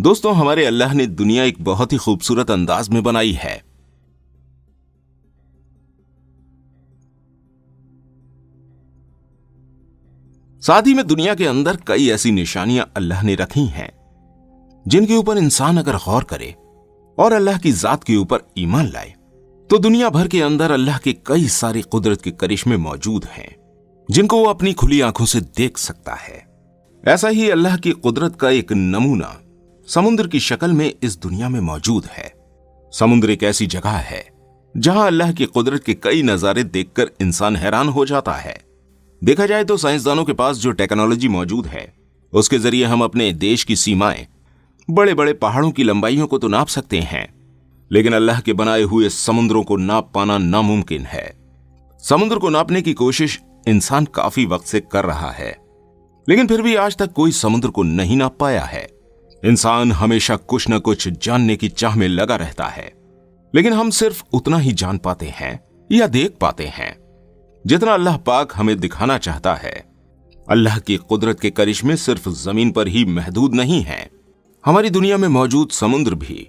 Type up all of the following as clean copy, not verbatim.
दोस्तों, हमारे अल्लाह ने दुनिया एक बहुत ही खूबसूरत अंदाज में बनाई है। साथ ही में दुनिया के अंदर कई ऐसी निशानियां अल्लाह ने रखी हैं जिनके ऊपर इंसान अगर गौर करे और अल्लाह की जात के ऊपर ईमान लाए तो दुनिया भर के अंदर अल्लाह के कई सारे कुदरत के करिश्मे मौजूद हैं जिनको वो अपनी खुली आंखों से देख सकता है। ऐसा ही अल्लाह की कुदरत का एक नमूना समुद्र की शक्ल में इस दुनिया में मौजूद है। समुद्र एक ऐसी जगह है जहां अल्लाह की कुदरत के कई नजारे देखकर इंसान हैरान हो जाता है। देखा जाए तो साइंसदानों के पास जो टेक्नोलॉजी मौजूद है उसके जरिए हम अपने देश की सीमाएं, बड़े बड़े पहाड़ों की लंबाइयों को तो नाप सकते हैं, लेकिन अल्लाह के बनाए हुए समुद्रों को नाप पाना नामुमकिन है। समुद्र को नापने की कोशिश इंसान काफी वक्त से कर रहा है, लेकिन फिर भी आज तक कोई समुद्र को नहीं नाप पाया है। इंसान हमेशा कुछ न कुछ जानने की चाह में लगा रहता है, लेकिन हम सिर्फ उतना ही जान पाते हैं या देख पाते हैं जितना अल्लाह पाक हमें दिखाना चाहता है। अल्लाह की कुदरत के करिश्मे सिर्फ जमीन पर ही महदूद नहीं हैं। हमारी दुनिया में मौजूद समुद्र भी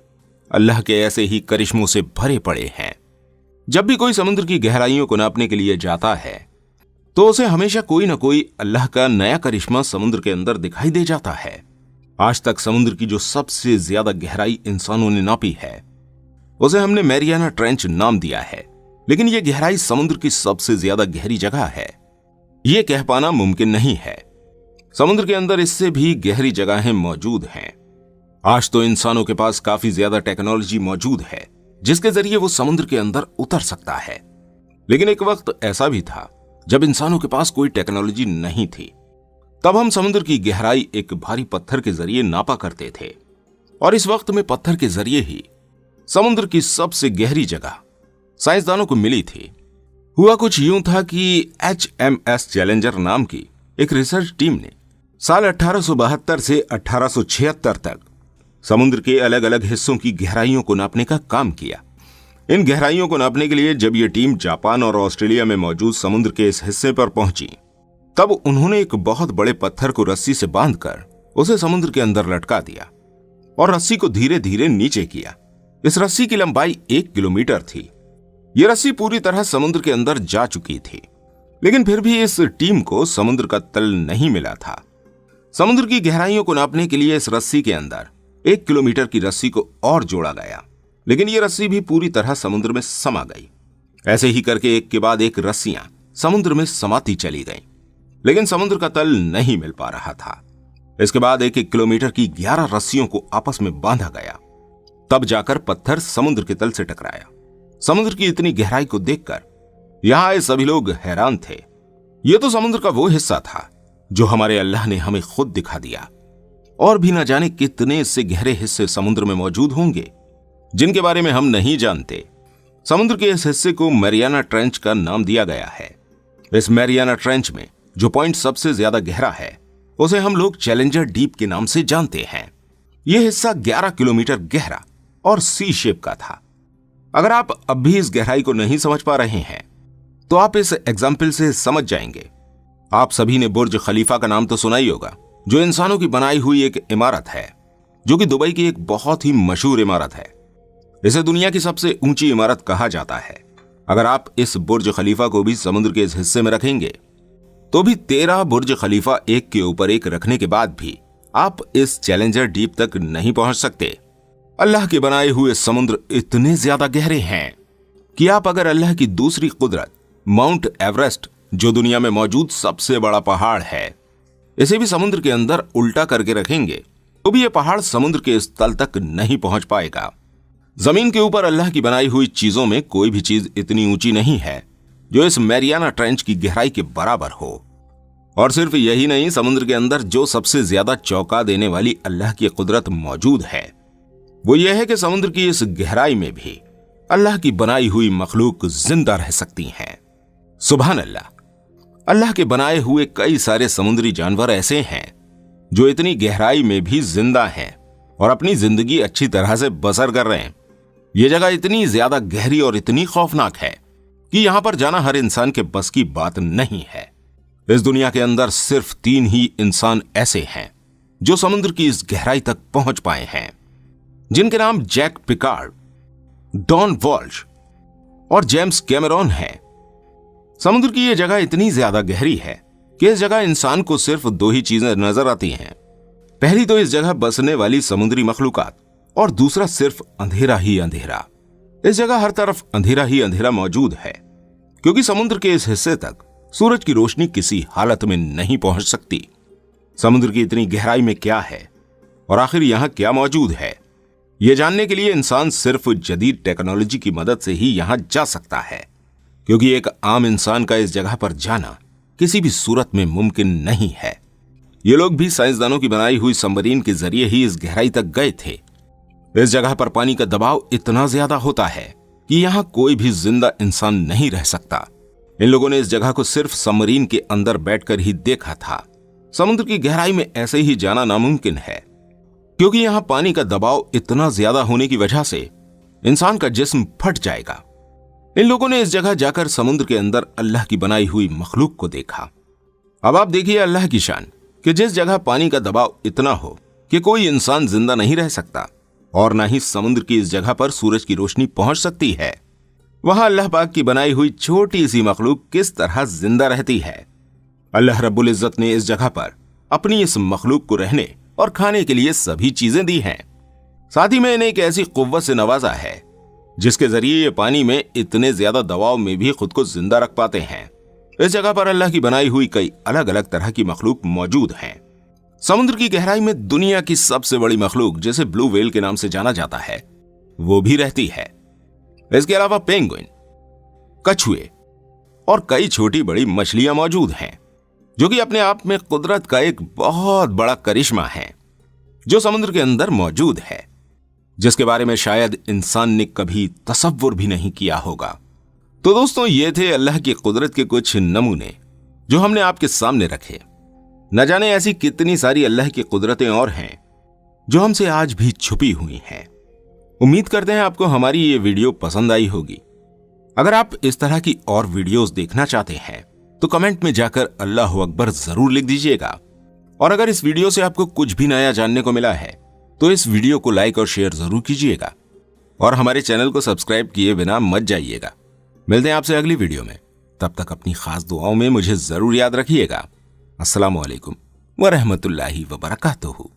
अल्लाह के ऐसे ही करिश्मों से भरे पड़े हैं। जब भी कोई समुद्र की गहराइयों को नापने के लिए जाता है तो उसे हमेशा कोई न कोई अल्लाह का नया करिश्मा समुद्र के अंदर दिखाई दे जाता है। आज तक समुद्र की जो सबसे ज्यादा गहराई इंसानों ने नापी है उसे हमने मैरियाना ट्रेंच नाम दिया है, लेकिन यह गहराई समुद्र की सबसे ज्यादा गहरी जगह है यह कह पाना मुमकिन नहीं है। समुद्र के अंदर इससे भी गहरी जगहें मौजूद हैं। आज तो इंसानों के पास काफी ज्यादा टेक्नोलॉजी मौजूद है जिसके जरिए वो समुद्र के अंदर उतर सकता है, लेकिन एक वक्त ऐसा भी था जब इंसानों के पास कोई टेक्नोलॉजी नहीं थी। तब हम समुद्र की गहराई एक भारी पत्थर के जरिए नापा करते थे और इस वक्त में पत्थर के जरिए ही समुद्र की सबसे गहरी जगह साइंसदानों को मिली थी। हुआ कुछ यूं था कि HMS चैलेंजर नाम की एक रिसर्च टीम ने साल 1872 से 1876 तक समुद्र के अलग अलग हिस्सों की गहराइयों को नापने का काम किया। इन गहराइयों को नापने के लिए जब यह टीम जापान और ऑस्ट्रेलिया में मौजूद समुद्र के इस हिस्से पर पहुंची तब उन्होंने एक बहुत बड़े पत्थर को रस्सी से बांधकर उसे समुद्र के अंदर लटका दिया और रस्सी को धीरे धीरे नीचे किया। इस रस्सी की लंबाई 1 किलोमीटर थी। यह रस्सी पूरी तरह समुद्र के अंदर जा चुकी थी, लेकिन फिर भी इस टीम को समुद्र का तल नहीं मिला था। समुद्र की गहराइयों को नापने के लिए इस रस्सी के अंदर 1 किलोमीटर की रस्सी को और जोड़ा गया, लेकिन यह रस्सी भी पूरी तरह समुद्र में समा गई। ऐसे ही करके एक के बाद एक रस्सियां समुद्र में समाती चली गईं, लेकिन समुद्र का तल नहीं मिल पा रहा था। इसके बाद 1-1 किलोमीटर की 11 रस्सियों को आपस में बांधा गया, तब जाकर पत्थर समुद्र के तल से टकराया। समुद्र की इतनी गहराई को देखकर यहां आए सभी लोग हैरान थे। यह तो समुद्र का वो हिस्सा था जो हमारे अल्लाह ने हमें खुद दिखा दिया, और भी न जाने कितने इससे गहरे हिस्से समुद्र में मौजूद होंगे जिनके बारे में हम नहीं जानते। समुद्र के इस हिस्से को मैरियाना ट्रेंच का नाम दिया गया है। इस मैरियाना ट्रेंच में जो पॉइंट सबसे ज्यादा गहरा है उसे हम लोग चैलेंजर डीप के नाम से जानते हैं। यह हिस्सा 11 किलोमीटर गहरा और सी शेप का था। अगर आप अब भी इस गहराई को नहीं समझ पा रहे हैं तो आप इस एग्जाम्पल से समझ जाएंगे। आप सभी ने बुर्ज खलीफा का नाम तो सुना ही होगा, जो इंसानों की बनाई हुई एक इमारत है, जो कि दुबई की एक बहुत ही मशहूर इमारत है। इसे दुनिया की सबसे ऊंची इमारत कहा जाता है। अगर आप इस बुर्ज खलीफा को भी समुद्र के इस हिस्से में रखेंगे तो भी 13 बुर्ज खलीफा एक के ऊपर एक रखने के बाद भी आप इस चैलेंजर डीप तक नहीं पहुंच सकते। अल्लाह के बनाए हुए समुद्र इतने ज्यादा गहरे हैं कि आप अगर अल्लाह की दूसरी कुदरत माउंट एवरेस्ट, जो दुनिया में मौजूद सबसे बड़ा पहाड़ है, इसे भी समुद्र के अंदर उल्टा करके रखेंगे तो भी यह पहाड़ समुद्र के इस तल तक नहीं पहुंच पाएगा। जमीन के ऊपर अल्लाह की बनाई हुई चीजों में कोई भी चीज इतनी ऊंची नहीं है जो इस मैरियाना ट्रेंच की गहराई के बराबर हो। और सिर्फ यही नहीं, समुद्र के अंदर जो सबसे ज्यादा चौंका देने वाली अल्लाह की कुदरत मौजूद है वो यह है कि समुद्र की इस गहराई में भी अल्लाह की बनाई हुई मखलूक जिंदा रह सकती हैं। सुभान अल्लाह। अल्लाह के बनाए हुए कई सारे समुद्री जानवर ऐसे हैं जो इतनी गहराई में भी जिंदा हैं और अपनी जिंदगी अच्छी तरह से बसर कर रहे हैं। यह जगह इतनी ज्यादा गहरी और इतनी खौफनाक है कि यहां पर जाना हर इंसान के बस की बात नहीं है। इस दुनिया के अंदर सिर्फ 3 ही इंसान ऐसे हैं जो समुद्र की इस गहराई तक पहुंच पाए हैं, जिनके नाम जैक पिकार्ड, डॉन वॉल्श और जेम्स कैमेरॉन है। समुद्र की यह जगह इतनी ज्यादा गहरी है कि इस जगह इंसान को सिर्फ दो ही चीजें नजर आती हैं। पहली तो इस जगह बसने वाली समुद्री मखलूकात और दूसरा सिर्फ अंधेरा ही अंधेरा। इस जगह हर तरफ अंधेरा ही अंधेरा मौजूद है, क्योंकि समुद्र के इस हिस्से तक सूरज की रोशनी किसी हालत में नहीं पहुंच सकती। समुद्र की इतनी गहराई में क्या है और आखिर यहां क्या मौजूद है, यह जानने के लिए इंसान सिर्फ जदीद टेक्नोलॉजी की मदद से ही यहां जा सकता है, क्योंकि एक आम इंसान का इस जगह पर जाना किसी भी सूरत में मुमकिन नहीं है। ये लोग भी साइंसदानों की बनाई हुई सबमरीन के जरिए ही इस गहराई तक गए थे। इस जगह पर पानी का दबाव इतना ज्यादा होता है कि यहां कोई भी जिंदा इंसान नहीं रह सकता। इन लोगों ने इस जगह को सिर्फ सबमरीन के अंदर बैठकर ही देखा था। समुद्र की गहराई में ऐसे ही जाना नामुमकिन है, क्योंकि यहां पानी का दबाव इतना ज्यादा होने की वजह से इंसान का जिस्म फट जाएगा। इन लोगों ने इस जगह जाकर समुद्र के अंदर अल्लाह की बनाई हुई मखलूक को देखा। अब आप देखिए अल्लाह की शान कि जिस जगह पानी का दबाव इतना हो कि कोई इंसान जिंदा नहीं रह सकता और ना ही समुद्र की इस जगह पर सूरज की रोशनी पहुंच सकती है, वहां अल्लाह पाक की बनाई हुई छोटी सी मखलूक किस तरह जिंदा रहती है। अल्लाह रब्बुल इज्जत ने इस जगह पर अपनी इस मखलूक को रहने और खाने के लिए सभी चीजें दी हैं। साथ ही में इन्हें एक ऐसी कुव्वत से नवाजा है जिसके जरिए ये पानी में इतने ज्यादा दबाव में भी खुद को जिंदा रख पाते हैं। इस जगह पर अल्लाह की बनाई हुई कई अलग अलग तरह की मखलूक मौजूद हैं। समुद्र की गहराई में दुनिया की सबसे बड़ी मखलूक, जिसे ब्लू व्हेल के नाम से जाना जाता है, वो भी रहती है। इसके अलावा पेंगुइन, कछुए और कई छोटी बड़ी मछलियां मौजूद हैं, जो कि अपने आप में कुदरत का एक बहुत बड़ा करिश्मा है जो समुद्र के अंदर मौजूद है, जिसके बारे में शायद इंसान ने कभी तसव्वुर भी नहीं किया होगा। तो दोस्तों, ये थे अल्लाह की कुदरत के कुछ नमूने जो हमने आपके सामने रखे। न जाने ऐसी कितनी सारी अल्लाह की कुदरतें और हैं जो हमसे आज भी छुपी हुई हैं। उम्मीद करते हैं आपको हमारी ये वीडियो पसंद आई होगी। अगर आप इस तरह की और वीडियोस देखना चाहते हैं तो कमेंट में जाकर अल्लाह अकबर जरूर लिख दीजिएगा। और अगर इस वीडियो से आपको कुछ भी नया जानने को मिला है तो इस वीडियो को लाइक और शेयर जरूर कीजिएगा और हमारे चैनल को सब्सक्राइब किए बिना मत जाइएगा। मिलते हैं आपसे अगली वीडियो में। तब तक अपनी खास दुआओं में मुझे जरूर याद रखिएगा। अस्सलामु अलैकुम व रहमतुल्लाहि व बरकातुहू।